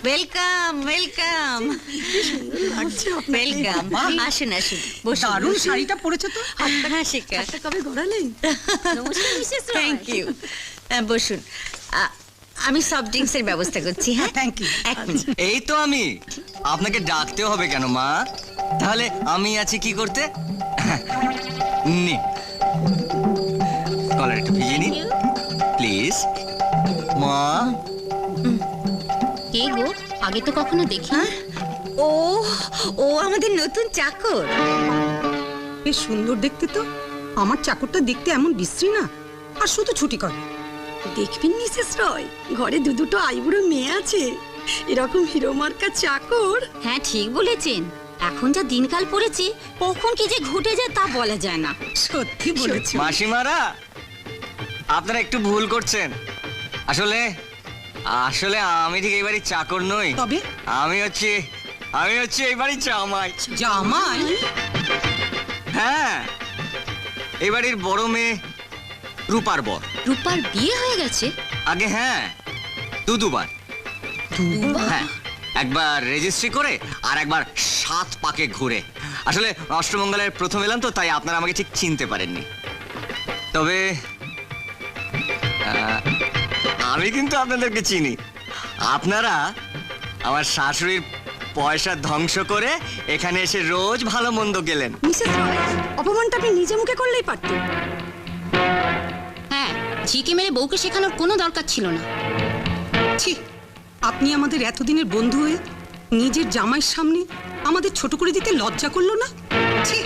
Welcome welcome welcome. আসুন আসুন, দারুণ শাড়িটা পরেছো তো। হ্যাঁ শিখা, কবে গড়ালেন? Thank you. বসুন, আমি সফট ড্রিঙ্কসের ব্যবস্থা করছি। হ্যাঁ থ্যাংক ইউ। এক মিনিট। এই তো আমি। আপনাকে ডাকতে হবে কেন মা? তাহলে আমি আছি কি করতে? নি, কলার একটু ভিজিয়ে নিন প্লিজ। মা, কে গো? আগে তো কখনো দেখি। ও ও আমাদের নতুন চাকর। বেশ সুন্দর দেখতে তো। আমার চাকরটা দেখতে এমন বিশ্রী না, আর শুধু ছুটি করে। দেখবেন মিসেস রয়, ঘরে দুটো আইবুড়ো মেয়ে আছে, এরকম হিরো মার্কা চাকর। হ্যাঁ ঠিক বলেছেন, এখন যা দিনকাল পড়েছে কখন কি যে ঘটে যায় তা বলা যায় না। সত্যি বলেছো। মাসিমারা, আপনারা একটু ভুল করছেন। আসলে আসলে আমি ঠিক এই বাড়ির চাকর নই। তবে আমি হচ্ছে এই বাড়ির জামাই। জামাই? হ্যাঁ, এই বাড়ির বড় মেয়ে রূপার বর। রূপার বিয়ে হয়ে গেছে? আগে হ্যাঁ, দুবার। হ্যাঁ, একবার রেজিস্ট্রি করে আর একবার 7 পাকে ঘুরে। আসলে অষ্টমঙ্গলের প্রথম এলাম তো, তাই আপনারা আমাকে ঠিক চিনতে পারেননি। তবে আমি কিন্তু আপনাদেরকে চিনি। আপনারা আমার শাশুড়ির পয়সা ধ্বংস করে এখানে এসে রোজ ভালো মন্দ গেলেন। মিসেস রয়, অপমানটা আপনি নিজে মুখে করলেই পারতেন। হ্যাঁ, ঝিকে মেরে বউকে শেখানোর কোনো দরকার ছিল না। ছি, আপনি আমাদের এতদিনের বন্ধু হয়ে নিজের জামাইয়ের সামনে আমাদের ছোট করে দিতে লজ্জা করলো না? ছি।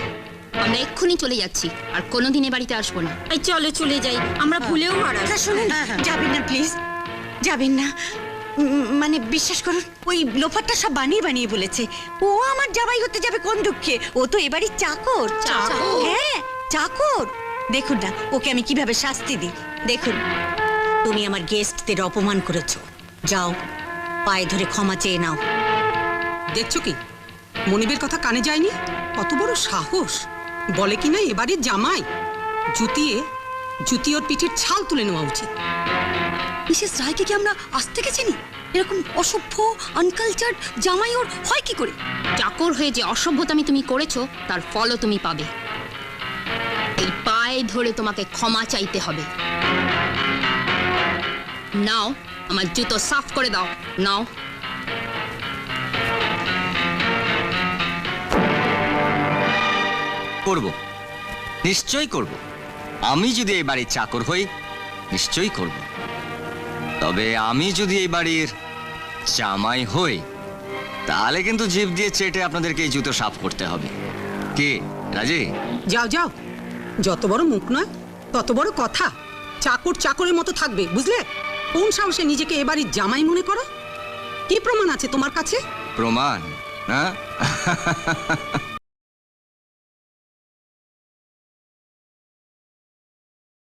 আমরা এক্ষুনি চলে যাচ্ছি, আর কোনোদিন এ বাড়িতে আসবো না। এই চলে চলে যাই, আমরা ভুলেও আর আচ্ছা শুনুন, যাবেন না প্লিজ, যাবেন না। মানে বিশ্বাস করুন, ওই লোফারটা সব বানিয়ে বানিয়ে বলেছে। ও আমার জামাই হতে যাবে কোন দুঃখে? ও তো এবারই চাকর। চাকর? হ্যাঁ চাকর। দেখুন না ওকে আমি কিভাবে শাস্তি দিই। দেখুন, তুমি আমার গেস্টদের অপমান করেছো, যাও পায়ে ধরে ক্ষমা চেয়ে নাও। দেখছো কি, মনিবের কথা কানে যায়নি? কত বড় সাহস! বলে কিনা এবারে জামাই। জুতিয়ে ওর পিঠের ছাল তুলে নেওয়া উচিত। মিসেস রায়কে কি আমরা আজ থেকে চিনি? এরকম অসভ্য আনকালচার্ড জামাই ওর হয় কি করে? চাকর হয়ে যে অসভ্যতামি তুমি করেছো তার ফলও তুমি পাবে। এই পায়ে ধরে তোমাকে ক্ষমা চাইতে হবে। নাও, আমার জুতো সাফ করে দাও। নাও। করব, নিশ্চয়ই করব। আমি যদি এই বাড়ির চাকর হই নিশ্চয়ই করব। তবে আমি যদি এই বাড়ির জামাই হই তাহলে কিন্তু জিভ দিয়ে চেটে আপনাদেরকে এই জুতো সাফ করতে হবে। কি রাজি? যাও যাও, যত বড় মুখ নয় তত বড় কথা। চাকর চাকরের মতো থাকবে, বুঝলে? কোন সাহসে নিজেকে এবারই জামাই মনে করো? কি প্রমাণ আছে তোমার কাছে? প্রমাণ? হ্যাঁ